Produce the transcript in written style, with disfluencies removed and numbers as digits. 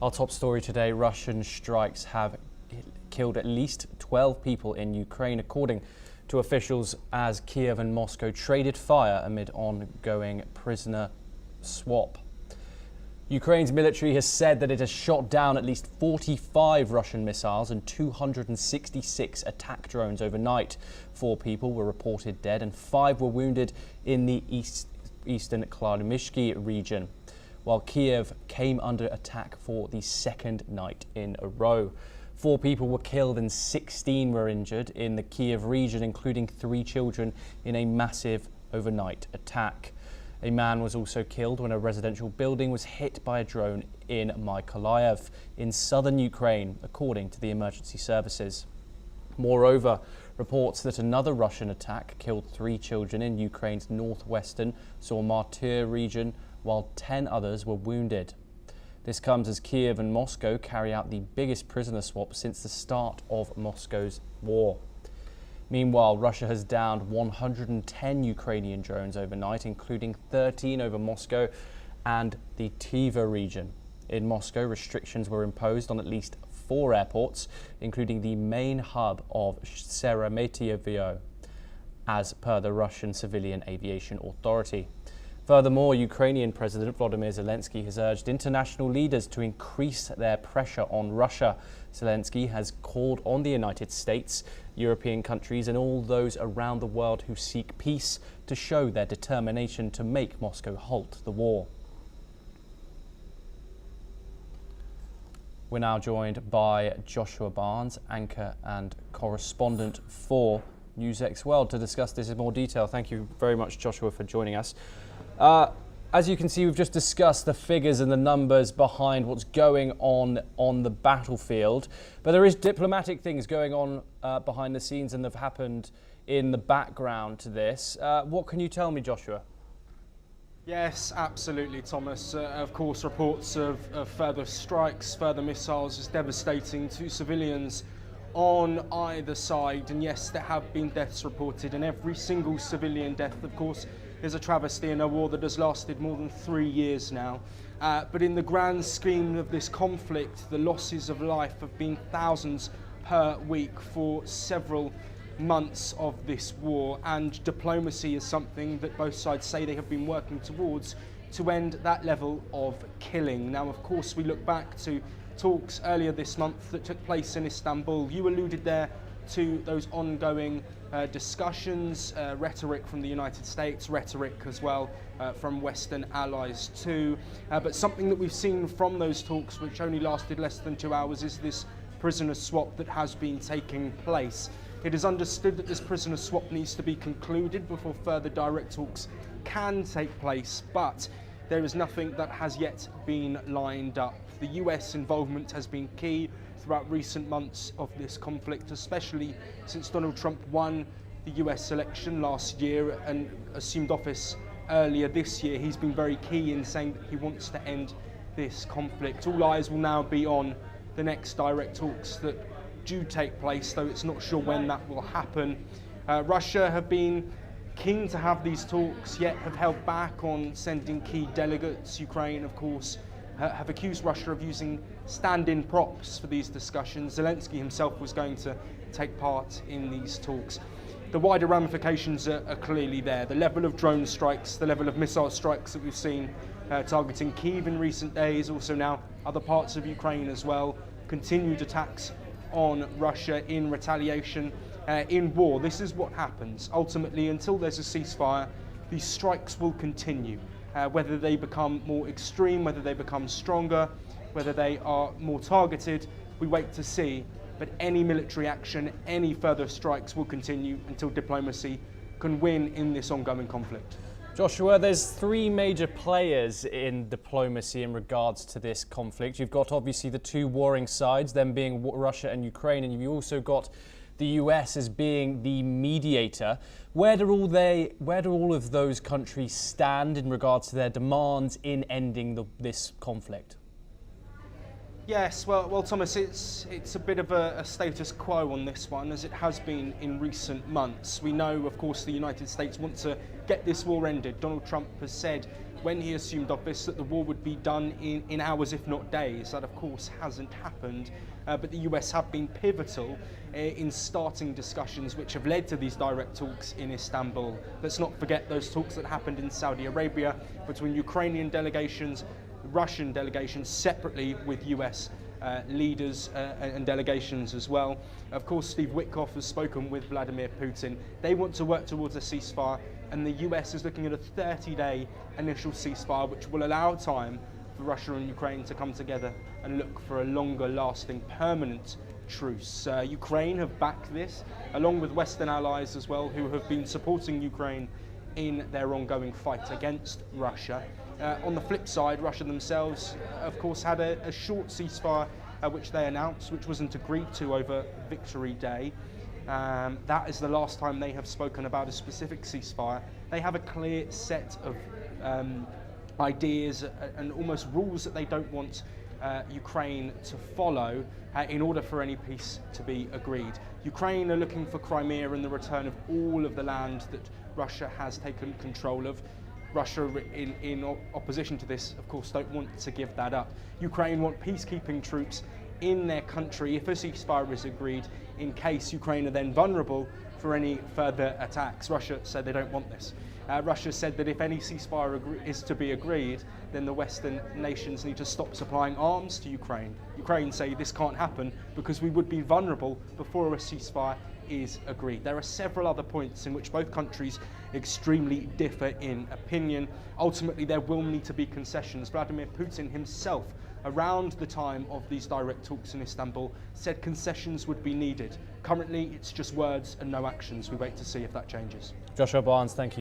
Our top story today, Russian strikes have killed at least 12 people in Ukraine, according to officials, as Kyiv and Moscow traded fire amid ongoing prisoner swap. Ukraine's military has said that it has shot down at least 45 Russian missiles and 266 attack drones overnight. 4 people were reported dead and 5 were wounded in the eastern Kyiv region, while Kyiv came under attack for the second night in a row. 4 people were killed and 16 were injured in the Kyiv region, including 3 children, in a massive overnight attack. A man was also killed when a residential building was hit by a drone in Mykolaiv in southern Ukraine, according to the emergency services. Moreover, reports that another Russian attack killed 3 children in Ukraine's northwestern Sormatyr region, while 10 others were wounded. This comes as Kyiv and Moscow carry out the biggest prisoner swap since the start of Moscow's war. Meanwhile, Russia has downed 110 Ukrainian drones overnight, including 13 over Moscow and the Tver region. In Moscow, restrictions were imposed on at least 4 airports, including the main hub of Sheremetyevo, as per the Russian Civilian Aviation Authority. Furthermore, Ukrainian President Volodymyr Zelensky has urged international leaders to increase their pressure on Russia. Zelensky has called on the United States, European countries and all those around the world who seek peace to show their determination to make Moscow halt the war. We're now joined by Joshua Barnes, anchor and correspondent for NewsX World, to discuss this in more detail. Thank you very much, Joshua, for joining us. As you can see, we've just discussed the figures and the numbers behind what's going on the battlefield, but there is diplomatic things going on behind the scenes and have happened in the background to this. What can you tell me, Joshua? Yes, absolutely, Thomas. Of course, reports of further strikes, further missiles is devastating to civilians on either side. And yes, there have been deaths reported, and every single civilian death, of course, is a travesty in a war that has lasted more than 3 years now. But in the grand scheme of this conflict, the losses of life have been thousands per week for several months of this war, and diplomacy is something that both sides say they have been working towards to end that level of killing. Now, of course, we look back to talks earlier this month that took place in Istanbul. You alluded there to those ongoing discussions, rhetoric from the United States, rhetoric as well from Western allies too. But something that we've seen from those talks, which only lasted less than 2 hours, is this prisoner swap that has been taking place. It is understood that this prisoner swap needs to be concluded before further direct talks can take place, but there is nothing that has yet been lined up. The US involvement has been key throughout recent months of this conflict, especially since Donald Trump won the US election last year and assumed office earlier this year. He's been very key in saying that he wants to end this conflict. All eyes will now be on the next direct talks that do take place, though it's not sure when that will happen. Russia have been keen to have these talks, yet have held back on sending key delegates. Ukraine, of course, have accused Russia of using stand-in props for these discussions. Zelensky himself was going to take part in these talks. The wider ramifications are clearly there. The level of drone strikes, the level of missile strikes that we've seen targeting Kyiv in recent days, also now other parts of Ukraine as well, continued attacks on Russia in retaliation in war. This is what happens. Ultimately, until there's a ceasefire, these strikes will continue. Whether they become more extreme, whether they become stronger, whether they are more targeted, we wait to see. But any military action, any further strikes will continue until diplomacy can win in this ongoing conflict. Joshua, there's 3 major players in diplomacy in regards to this conflict. You've got obviously the 2 warring sides, them being Russia and Ukraine, and you've also got the US as being the mediator. Where do all of those countries stand in regards to their demands in ending this conflict? Yes, well, Thomas, it's a bit of a status quo on this one, as it has been in recent months. We know, of course, the United States want to get this war ended. Donald Trump has said when he assumed office that the war would be done in hours, if not days. That, of course, hasn't happened. But the US have been pivotal in starting discussions which have led to these direct talks in Istanbul. Let's not forget those talks that happened in Saudi Arabia between Ukrainian delegations, Russian delegations, separately with US leaders and delegations as well. Of course, Steve Witkoff has spoken with Vladimir Putin. They want to work towards a ceasefire, and the US is looking at a 30-day initial ceasefire, which will allow time for Russia and Ukraine to come together and look for a longer lasting permanent truce. Ukraine have backed this, along with Western allies as well, who have been supporting Ukraine in their ongoing fight against Russia. On the flip side, Russia themselves, of course, had a short ceasefire which they announced, which wasn't agreed to over Victory Day. That is the last time they have spoken about a specific ceasefire. They have a clear set of ideas and almost rules that they don't want Ukraine to follow in order for any peace to be agreed. Ukraine are looking for Crimea and the return of all of the land that Russia has taken control of. Russia, in opposition to this, of course, don't want to give that up. Ukraine want peacekeeping troops in their country if a ceasefire is agreed, in case Ukraine are then vulnerable for any further attacks. Russia said they don't want this. Russia said that if any ceasefire is to be agreed, then the Western nations need to stop supplying arms to Ukraine. Ukraine say this can't happen because we would be vulnerable before a ceasefire is agreed. There are several other points in which both countries extremely differ in opinion. Ultimately, there will need to be concessions. Vladimir Putin himself, around the time of these direct talks in Istanbul, said concessions would be needed. Currently, it's just words and no actions. We wait to see if that changes. Joshua Barnes, thank you.